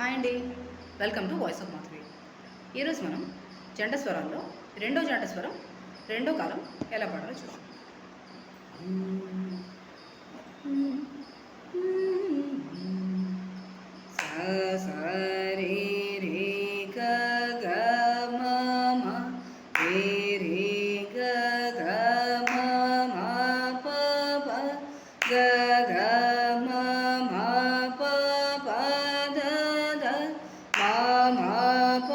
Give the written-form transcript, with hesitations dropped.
Hi అండి, welcome to voice of Madhuri. ఈరోజు మనం జంట స్వరాల్లో రెండో జంట స్వరం రెండో కాలం ఎలా పాడాలో చూద్దాం. సా రే రే గ గ మ మ రే రే గ గ మ మ ప ప గ గ మ మ ప ప ద ద మ మ ప